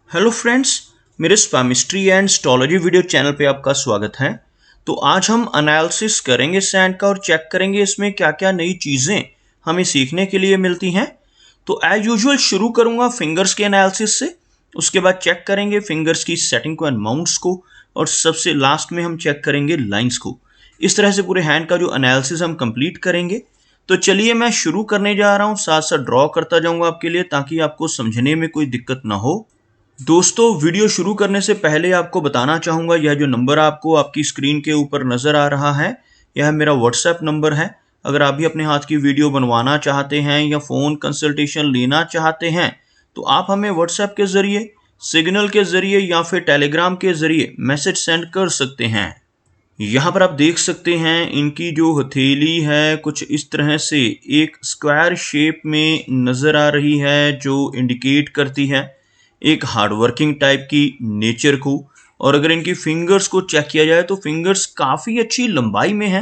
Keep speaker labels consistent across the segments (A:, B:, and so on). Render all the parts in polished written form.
A: Hello friends, मेरे स्पैमिस्ट्री and astrology video channel पे आपका स्वागत है। तो आज हम एनालिसिस करेंगे सैंड का और चेक करेंगे इसमें क्या क्या नई चीज़ें हमें सीखने के लिए मिलती हैं। तो एज यूजुअल शुरू करूंगा फिंगर्स के एनालिसिस से, उसके बाद चेक करेंगे फिंगर्स की सेटिंग को एंड माउंट्स को, और सबसे लास्ट में हम चेक करेंगे लाइंस को। इस तरह से पूरे हैंड का जो एनालिसिस हम कंप्लीट करेंगे। तो चलिए मैं शुरू करने जा रहा हूँ, साथ साथ ड्रॉ करता जाऊँगा आपके लिए ताकि आपको समझने में कोई दिक्कत ना हो। दोस्तों, वीडियो शुरू करने से पहले आपको बताना चाहूँगा, यह जो नंबर आपको आपकी स्क्रीन के ऊपर नज़र आ रहा है, यह मेरा व्हाट्सएप नंबर है। अगर आप भी अपने हाथ की वीडियो बनवाना चाहते हैं या फ़ोन कंसल्टेशन लेना चाहते हैं तो आप हमें व्हाट्सएप के ज़रिए, सिग्नल के ज़रिए या फिर टेलीग्राम के ज़रिए मैसेज सेंड कर सकते हैं। यहाँ पर आप देख सकते हैं इनकी जो हथेली है कुछ इस तरह से एक स्क्वायर शेप में नज़र आ रही है, जो इंडिकेट करती है एक हार्डवर्किंग टाइप की नेचर को। और अगर इनकी फिंगर्स को चेक किया जाए तो फिंगर्स काफ़ी अच्छी लंबाई में है।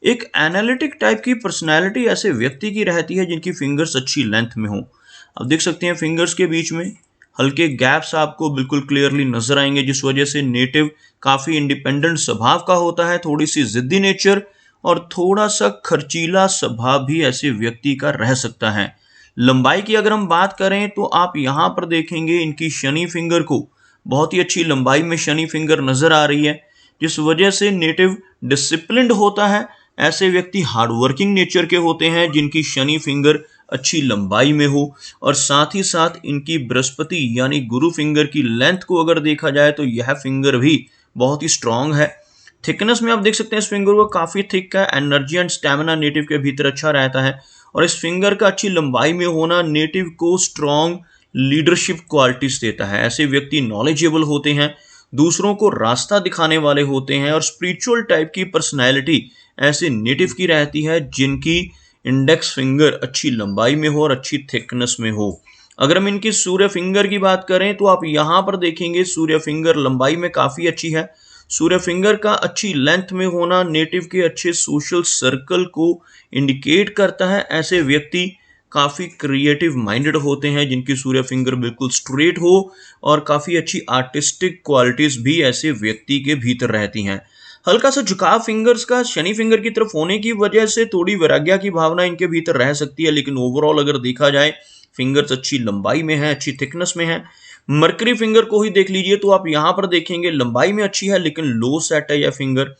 A: एक एनालिटिक टाइप की पर्सनैलिटी ऐसे व्यक्ति की रहती है जिनकी फिंगर्स अच्छी लेंथ में हो। आप देख सकते हैं फिंगर्स के बीच में हल्के गैप्स आपको बिल्कुल क्लियरली नजर आएंगे, जिस वजह से नेटिव काफ़ी इंडिपेंडेंट स्वभाव का होता है, थोड़ी सी जिद्दी नेचर और थोड़ा सा खर्चीला स्वभाव भी ऐसे व्यक्ति का रह सकता है। लंबाई की अगर हम बात करें तो आप यहाँ पर देखेंगे इनकी शनि फिंगर को बहुत ही अच्छी लंबाई में शनि फिंगर नजर आ रही है, जिस वजह से नेटिव डिसिप्लिन्ड होता है। ऐसे व्यक्ति हार्डवर्किंग नेचर के होते हैं जिनकी शनि फिंगर अच्छी लंबाई में हो। और साथ ही साथ इनकी बृहस्पति यानी गुरु फिंगर की लेंथ को अगर देखा जाए तो यह फिंगर भी बहुत ही स्ट्रांग है। थिकनेस में आप देख सकते हैं इस फिंगर को काफ़ी थिक है। एनर्जी एंड स्टेमिना नेटिव के भीतर अच्छा रहता है। और इस फिंगर का अच्छी लंबाई में होना नेटिव को स्ट्रॉन्ग लीडरशिप क्वालिटीज देता है। ऐसे व्यक्ति नॉलेजेबल होते हैं, दूसरों को रास्ता दिखाने वाले होते हैं और स्पिरिचुअल टाइप की पर्सनैलिटी ऐसे नेटिव की रहती है जिनकी इंडेक्स फिंगर अच्छी लंबाई में हो और अच्छी थिकनेस में हो। अगर हम इनकी सूर्य फिंगर की बात करें तो आप यहाँ पर देखेंगे सूर्य फिंगर लंबाई में काफ़ी अच्छी है। सूर्य फिंगर का अच्छी लेंथ में होना नेटिव के अच्छे सोशल सर्कल को इंडिकेट करता है। ऐसे व्यक्ति काफ़ी क्रिएटिव माइंडेड होते हैं जिनकी सूर्य फिंगर बिल्कुल स्ट्रेट हो और काफ़ी अच्छी आर्टिस्टिक क्वालिटीज़ भी ऐसे व्यक्ति के भीतर रहती हैं। हल्का सा झुकाव फिंगर्स का शनि फिंगर की तरफ होने की वजह से थोड़ी वैराग्य की भावना इनके भीतर रह सकती है, लेकिन ओवरऑल अगर देखा जाए फिंगर्स अच्छी लंबाई में है, अच्छी थिकनेस में है। मरकरी फिंगर को ही देख लीजिए तो आप यहाँ पर देखेंगे लंबाई में अच्छी है लेकिन लो सेट है यह फिंगर।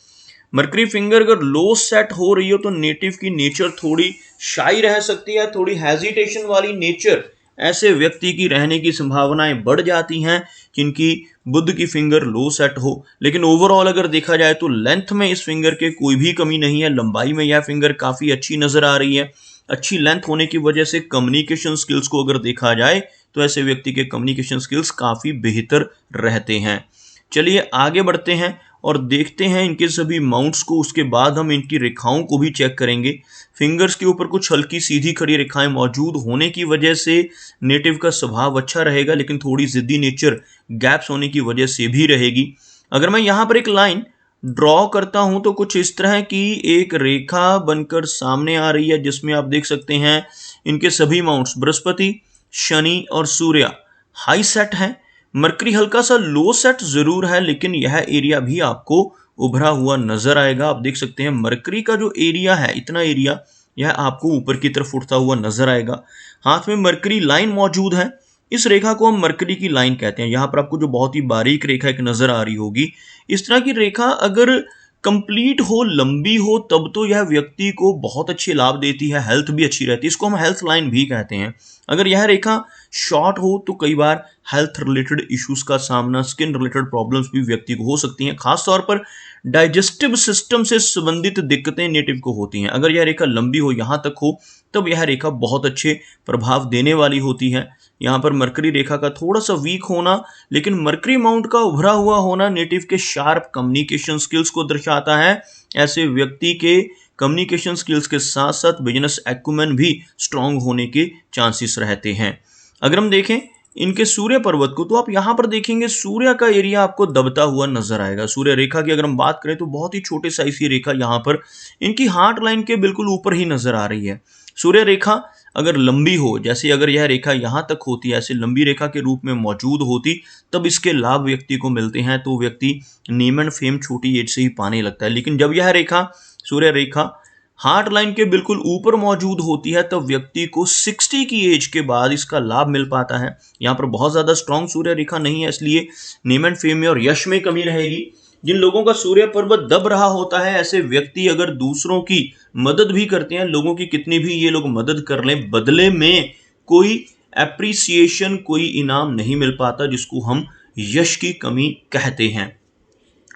A: मरकरी फिंगर अगर लो सेट हो रही हो तो नेटिव की नेचर थोड़ी शाई रह सकती है, थोड़ी हेजिटेशन वाली नेचर ऐसे व्यक्ति की रहने की संभावनाएं बढ़ जाती हैं जिनकी बुध की फिंगर लो सेट हो। लेकिन ओवरऑल अगर देखा जाए तो लेंथ में इस फिंगर के कोई भी कमी नहीं है, लंबाई में यह फिंगर काफ़ी अच्छी नज़र आ रही है। अच्छी लेंथ होने की वजह से कम्युनिकेशन स्किल्स को अगर देखा जाए तो ऐसे व्यक्ति के कम्युनिकेशन स्किल्स काफ़ी बेहतर रहते हैं। चलिए आगे बढ़ते हैं और देखते हैं इनके सभी माउंट्स को। उसके बाद हम इनकी रेखाओं को भी चेक करेंगे। फिंगर्स के ऊपर कुछ हल्की सीधी खड़ी रेखाएं मौजूद होने की वजह से नेटिव का स्वभाव अच्छा रहेगा, लेकिन थोड़ी जिद्दी नेचर गैप्स होने की वजह से भी रहेगी। अगर मैं यहाँ पर एक लाइन ड्रॉ करता हूँ तो कुछ इस तरह की एक रेखा बनकर सामने आ रही है, जिसमें आप देख सकते हैं इनके सभी माउंट्स बृहस्पति, शनि और सूर्य हाई सेट है। मरकरी हल्का सा लो सेट जरूर है, लेकिन यह एरिया भी आपको उभरा हुआ नजर आएगा। आप देख सकते हैं मरकरी का जो एरिया है, इतना एरिया यह आपको ऊपर की तरफ उठता हुआ नजर आएगा। हाथ में मरकरी लाइन मौजूद है, इस रेखा को हम मरकरी की लाइन कहते हैं। यहाँ पर आपको जो बहुत ही बारीक रेखा एक नजर आ रही होगी, इस तरह की रेखा अगर कंप्लीट हो, लंबी हो, तब तो यह व्यक्ति को बहुत अच्छे लाभ देती है, हेल्थ भी अच्छी रहती है। इसको हम हेल्थ लाइन भी कहते हैं। अगर यह रेखा शॉर्ट हो तो कई बार हेल्थ रिलेटेड इश्यूज का सामना, स्किन रिलेटेड प्रॉब्लम्स भी व्यक्ति को हो सकती हैं। खासतौर पर डाइजेस्टिव सिस्टम से संबंधित दिक्कतें नेटिव को होती हैं। अगर यह रेखा लंबी हो, यहाँ तक हो, तब यह रेखा बहुत अच्छे प्रभाव देने वाली होती है। यहाँ पर मरकरी रेखा का थोड़ा सा वीक होना, लेकिन मरकरी माउंट का उभरा हुआ होना नेटिव के शार्प कम्युनिकेशन स्किल्स को दर्शाता है। ऐसे व्यक्ति के कम्युनिकेशन स्किल्स के साथ साथ बिजनेस एक्यूमेन भी स्ट्रांग होने के चांसेस रहते हैं। अगर हम देखें इनके सूर्य पर्वत को तो आप यहाँ पर देखेंगे सूर्य का एरिया आपको दबता हुआ नजर आएगा। सूर्य रेखा की अगर हम बात करें तो बहुत ही छोटे साइज की रेखा यहाँ पर इनकी हार्ट लाइन के बिल्कुल ऊपर ही नजर आ रही है। सूर्य रेखा अगर लंबी हो, जैसे अगर यह रेखा यहाँ तक होती है, ऐसे लंबी रेखा के रूप में मौजूद होती, तब इसके लाभ व्यक्ति को मिलते हैं, तो व्यक्ति नेम एंड फेम छोटी एज से ही पाने लगता है। लेकिन जब यह रेखा, सूर्य रेखा, हार्ट लाइन के बिल्कुल ऊपर मौजूद होती है, तब व्यक्ति को 60 की एज के बाद इसका लाभ मिल पाता है। यहाँ पर बहुत ज्यादा स्ट्रॉन्ग सूर्य रेखा नहीं है, इसलिए नेम एंड फेम में और यश में कमी रहेगी। जिन लोगों का सूर्य पर्वत दब रहा होता है, ऐसे व्यक्ति अगर दूसरों की मदद भी करते हैं, लोगों की कितनी भी ये लोग मदद कर लें, बदले में कोई एप्रिसिएशन, कोई इनाम नहीं मिल पाता, जिसको हम यश की कमी कहते हैं।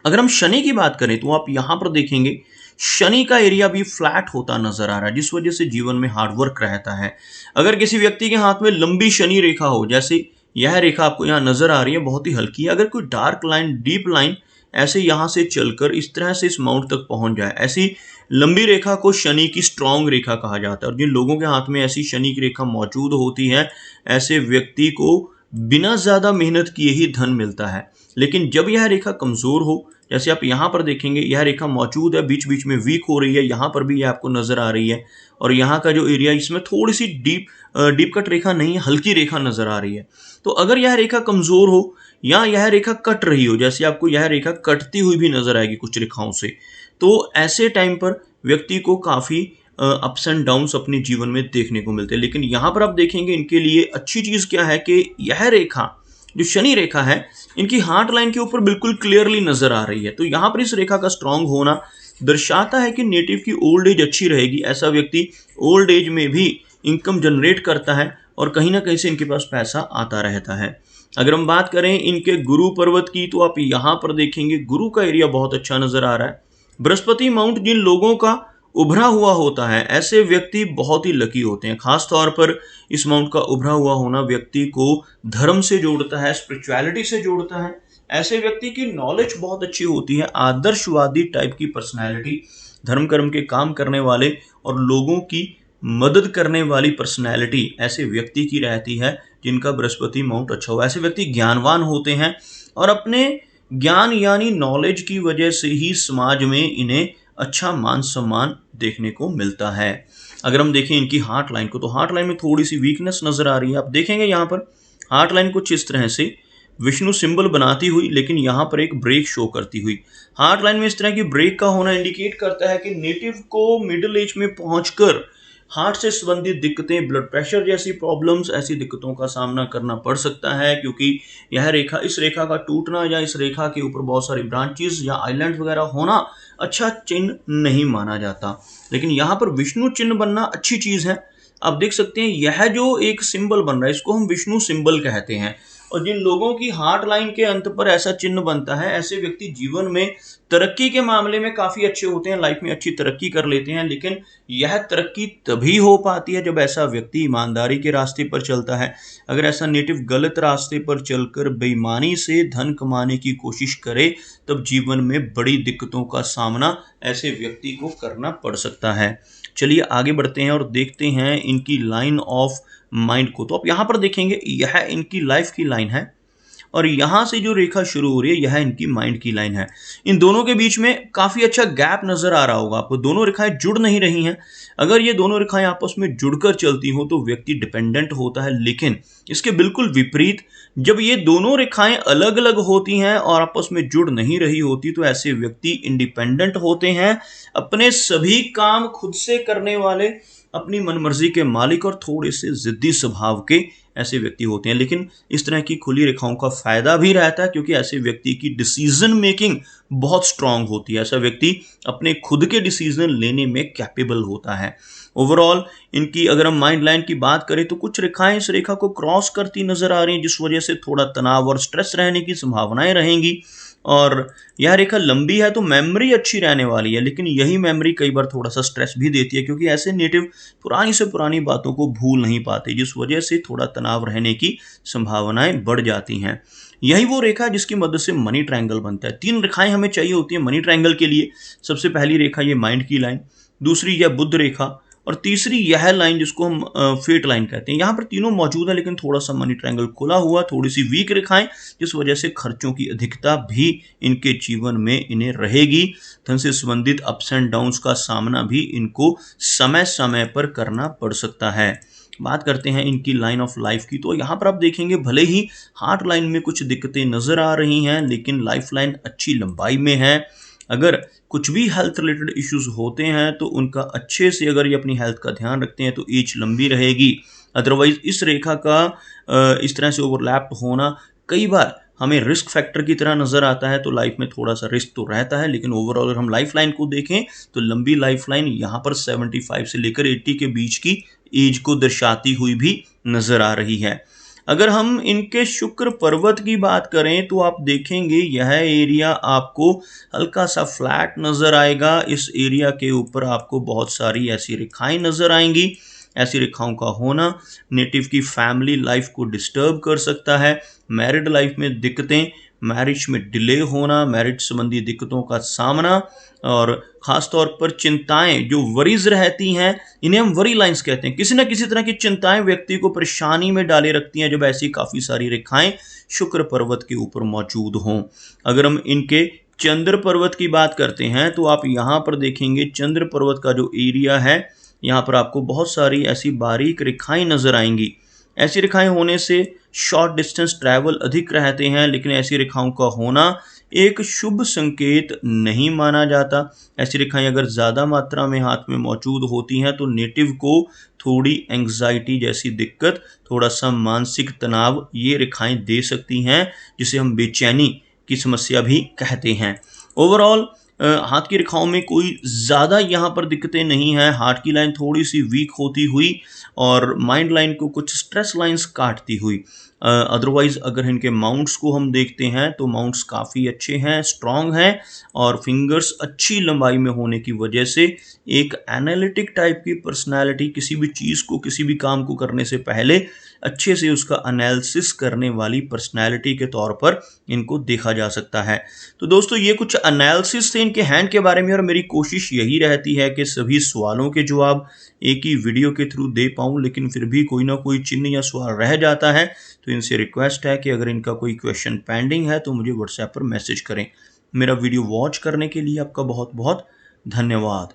A: अगर हम शनि की बात करें तो आप यहां पर देखेंगे शनि का एरिया भी फ्लैट होता नजर आ रहा है, जिस वजह से जीवन में हार्डवर्क रहता है। अगर किसी व्यक्ति के हाथ में लंबी शनि रेखा हो, जैसे यह रेखा आपको यहां नजर आ रही है, बहुत ही हल्की है, अगर कोई डार्क लाइन, डीप लाइन ऐसे यहां से चलकर इस तरह से इस माउंट तक पहुंच जाए, ऐसी लंबी रेखा को शनि की स्ट्रॉन्ग रेखा कहा जाता है। और जिन लोगों के हाथ में ऐसी शनि की रेखा मौजूद होती है, ऐसे व्यक्ति को बिना ज्यादा मेहनत किए ही धन मिलता है। लेकिन जब यह रेखा कमजोर हो, जैसे आप यहाँ पर देखेंगे यह रेखा मौजूद है, बीच बीच में वीक हो रही है, यहाँ पर भी यह आपको नजर आ रही है, और यहाँ का जो एरिया, इसमें थोड़ी सी डीप कट रेखा नहीं है, हल्की रेखा नजर आ रही है। तो अगर यह रेखा कमजोर हो या यह रेखा कट रही हो, जैसे आपको यह रेखा कटती हुई भी नजर आएगी कुछ रेखाओं से, तो ऐसे टाइम पर व्यक्ति को काफी अप्स एंड डाउन्स अपने जीवन में देखने को मिलते हैं। लेकिन यहाँ पर आप देखेंगे इनके लिए अच्छी चीज क्या है कि यह रेखा, जो शनि रेखा है, इनकी हार्ट लाइन के ऊपर बिल्कुल क्लियरली नजर आ रही है। तो यहाँ पर इस रेखा का स्ट्रांग होना दर्शाता है कि नेटिव की ओल्ड एज अच्छी रहेगी। ऐसा व्यक्ति ओल्ड एज में भी इनकम जनरेट करता है और कहीं ना कहीं से इनके पास पैसा आता रहता है। अगर हम बात करें इनके गुरु पर्वत की, तो आप यहाँ पर देखेंगे गुरु का एरिया बहुत अच्छा नजर आ रहा है। बृहस्पति माउंट जिन लोगों का उभरा हुआ होता है, ऐसे व्यक्ति बहुत ही लकी होते हैं। खास तौर पर इस माउंट का उभरा हुआ होना व्यक्ति को धर्म से जोड़ता है, स्पिरिचुअलिटी से जोड़ता है। ऐसे व्यक्ति की नॉलेज बहुत अच्छी होती है, आदर्शवादी टाइप की पर्सनैलिटी, धर्म कर्म के काम करने वाले और लोगों की मदद करने वाली पर्सनैलिटी ऐसे व्यक्ति की रहती है जिनका बृहस्पति माउंट अच्छा हुआ। ऐसे व्यक्ति ज्ञानवान होते हैं और अपने ज्ञान यानी नॉलेज की वजह से ही समाज में इन्हें अच्छा मान सम्मान देखने को मिलता है। अगर हम देखें इनकी हार्ट लाइन को, तो हार्ट लाइन में थोड़ी सी वीकनेस नजर आ रही है। आप देखेंगे यहाँ पर हार्ट लाइन कुछ इस तरह से विष्णु सिंबल बनाती हुई, लेकिन यहाँ पर एक ब्रेक शो करती हुई। हार्ट लाइन में इस तरह की ब्रेक का होना इंडिकेट करता है कि नेटिव को मिडिल एज में पहुंचकर हार्ट से संबंधित दिक्कतें, ब्लड प्रेशर जैसी प्रॉब्लम्स, ऐसी दिक्कतों का सामना करना पड़ सकता है, क्योंकि यह रेखा, इस रेखा का टूटना या इस रेखा के ऊपर बहुत सारी ब्रांचेस या आइलैंड वगैरह होना अच्छा चिन्ह नहीं माना जाता। लेकिन यहाँ पर विष्णु चिन्ह बनना अच्छी चीज है। आप देख सकते हैं यह जो एक सिंबल बन रहा है, इसको हम विष्णु सिंबल कहते हैं। और जिन लोगों की हार्ट लाइन के अंत पर ऐसा चिन्ह बनता है, ऐसे व्यक्ति जीवन में तरक्की के मामले में काफी अच्छे होते हैं, लाइफ में अच्छी तरक्की कर लेते हैं। लेकिन यह तरक्की तभी हो पाती है जब ऐसा व्यक्ति ईमानदारी के रास्ते पर चलता है। अगर ऐसा नेटिव गलत रास्ते पर चलकर बेईमानी से धन कमाने की कोशिश करे, तब जीवन में बड़ी दिक्कतों का सामना ऐसे व्यक्ति को करना पड़ सकता है। चलिए आगे बढ़ते हैं और देखते हैं इनकी लाइन ऑफ माइंड को। तो आप यहां पर देखेंगे यह इनकी लाइफ की लाइन है और यहां से जो रेखा शुरू हो रही है यह इनकी माइंड की लाइन है। इन दोनों के बीच में काफी अच्छा गैप नजर आ रहा होगा आपको, दोनों रेखाएं जुड़ नहीं रही हैं। अगर ये दोनों रेखाएं आपस में जुड़कर चलती हो तो व्यक्ति डिपेंडेंट होता है, लेकिन इसके बिल्कुल विपरीत जब ये दोनों रेखाएं अलग अलग होती हैं और आपस में जुड़ नहीं रही होती, तो ऐसे व्यक्ति इंडिपेंडेंट होते हैं, अपने सभी काम खुद से करने वाले, अपनी मनमर्जी के मालिक और थोड़े से जिद्दी स्वभाव के ऐसे व्यक्ति होते हैं। लेकिन इस तरह की खुली रेखाओं का फायदा भी रहता है, क्योंकि ऐसे व्यक्ति की डिसीजन मेकिंग बहुत स्ट्रांग होती है। ऐसा व्यक्ति अपने खुद के डिसीजन लेने में कैपेबल होता है। ओवरऑल इनकी अगर हम माइंड लाइन की बात करें तो कुछ रेखाएं इस रेखा को क्रॉस करती नजर आ रही हैं, जिस वजह से थोड़ा तनाव और स्ट्रेस रहने की संभावनाएं रहेंगी। और यह रेखा लंबी है तो मेमोरी अच्छी रहने वाली है, लेकिन यही मेमोरी कई बार थोड़ा सा स्ट्रेस भी देती है, क्योंकि ऐसे नेटिव पुरानी से पुरानी बातों को भूल नहीं पाते, जिस वजह से थोड़ा तनाव रहने की संभावनाएं बढ़ जाती हैं। यही वो रेखा जिसकी मदद से मनी ट्रायंगल बनता है। 3 रेखाएं हमें चाहिए होती है मनी ट्रायंगल के लिए। सबसे पहली रेखा ये माइंड की लाइन, दूसरी यह बुध रेखा, और तीसरी यह लाइन जिसको हम फेट लाइन कहते हैं। यहाँ पर तीनों मौजूद है, लेकिन थोड़ा सा मनी ट्रायंगल खुला हुआ, थोड़ी सी वीक रेखाएं, जिस वजह से खर्चों की अधिकता भी इनके जीवन में इन्हें रहेगी। धन से संबंधित अप्स एंड डाउन्स का सामना भी इनको समय समय पर करना पड़ सकता है। बात करते हैं इनकी लाइन ऑफ लाइफ की, तो यहाँ पर आप देखेंगे भले ही हार्ट लाइन में कुछ दिक्कतें नज़र आ रही हैं, लेकिन लाइफ लाइन अच्छी लंबाई में है। अगर कुछ भी हेल्थ रिलेटेड इश्यूज होते हैं तो उनका अच्छे से अगर ये अपनी हेल्थ का ध्यान रखते हैं तो एज लंबी रहेगी। अदरवाइज इस रेखा का इस तरह से ओवरलैप होना कई बार हमें रिस्क फैक्टर की तरह नज़र आता है, तो लाइफ में थोड़ा सा रिस्क तो रहता है, लेकिन ओवरऑल अगर हम लाइफ लाइन को देखें तो लंबी लाइफ लाइन यहाँ पर 75 से लेकर 80 के बीच की एज को दर्शाती हुई भी नज़र आ रही है। अगर हम इनके शुक्र पर्वत की बात करें तो आप देखेंगे यह एरिया आपको हल्का सा फ्लैट नज़र आएगा। इस एरिया के ऊपर आपको बहुत सारी ऐसी रेखाएं नज़र आएंगी। ऐसी रेखाओं का होना नेटिव की फैमिली लाइफ को डिस्टर्ब कर सकता है। मैरिड लाइफ में दिक्कतें, मैरिज में डिले होना, मैरिज संबंधी दिक्कतों का सामना और ख़ास तौर पर चिंताएं जो वरीज रहती हैं, इन्हें हम वरी लाइंस कहते हैं। किसी न किसी तरह की चिंताएं व्यक्ति को परेशानी में डाले रखती हैं जब ऐसी काफ़ी सारी रेखाएं शुक्र पर्वत के ऊपर मौजूद हों। अगर हम इनके चंद्र पर्वत की बात करते हैं तो आप यहाँ पर देखेंगे चंद्र पर्वत का जो एरिया है, यहाँ पर आपको बहुत सारी ऐसी बारीक रेखाएं नज़र आएंगी। ऐसी रेखाएं होने से शॉर्ट डिस्टेंस ट्रैवल अधिक रहते हैं, लेकिन ऐसी रेखाओं का होना एक शुभ संकेत नहीं माना जाता। ऐसी रेखाएं अगर ज़्यादा मात्रा में हाथ में मौजूद होती हैं तो नेटिव को थोड़ी एंग्जाइटी जैसी दिक्कत, थोड़ा सा मानसिक तनाव ये रेखाएं दे सकती हैं, जिसे हम बेचैनी की समस्या भी कहते हैं। ओवरऑल हाथ की रेखाओं में कोई ज़्यादा यहाँ पर दिक्कतें नहीं हैं। हार्ट की लाइन थोड़ी सी वीक होती हुई और माइंड लाइन को कुछ स्ट्रेस लाइंस काटती हुई। अदरवाइज़ अगर इनके माउंट्स को हम देखते हैं तो माउंट्स काफ़ी अच्छे हैं, स्ट्रॉन्ग हैं और फिंगर्स अच्छी लंबाई में होने की वजह से एक एनालिटिक टाइप की पर्सनैलिटी, किसी भी चीज़ को, किसी भी काम को करने से पहले अच्छे से उसका एनालिसिस करने वाली पर्सनैलिटी के तौर पर इनको देखा जा सकता है। तो दोस्तों ये कुछ एनालिसिस थे इनके हैंड के बारे में और मेरी कोशिश यही रहती है कि सभी सवालों के जवाब एक ही वीडियो के थ्रू दे पाऊँ, लेकिन फिर भी कोई ना कोई चिन्ह या सवाल रह जाता है, तो इनसे रिक्वेस्ट है कि अगर इनका कोई क्वेश्चन पेंडिंग है तो मुझे व्हाट्सएप पर मैसेज करें। मेरा वीडियो वॉच करने के लिए आपका बहुत बहुत धन्यवाद।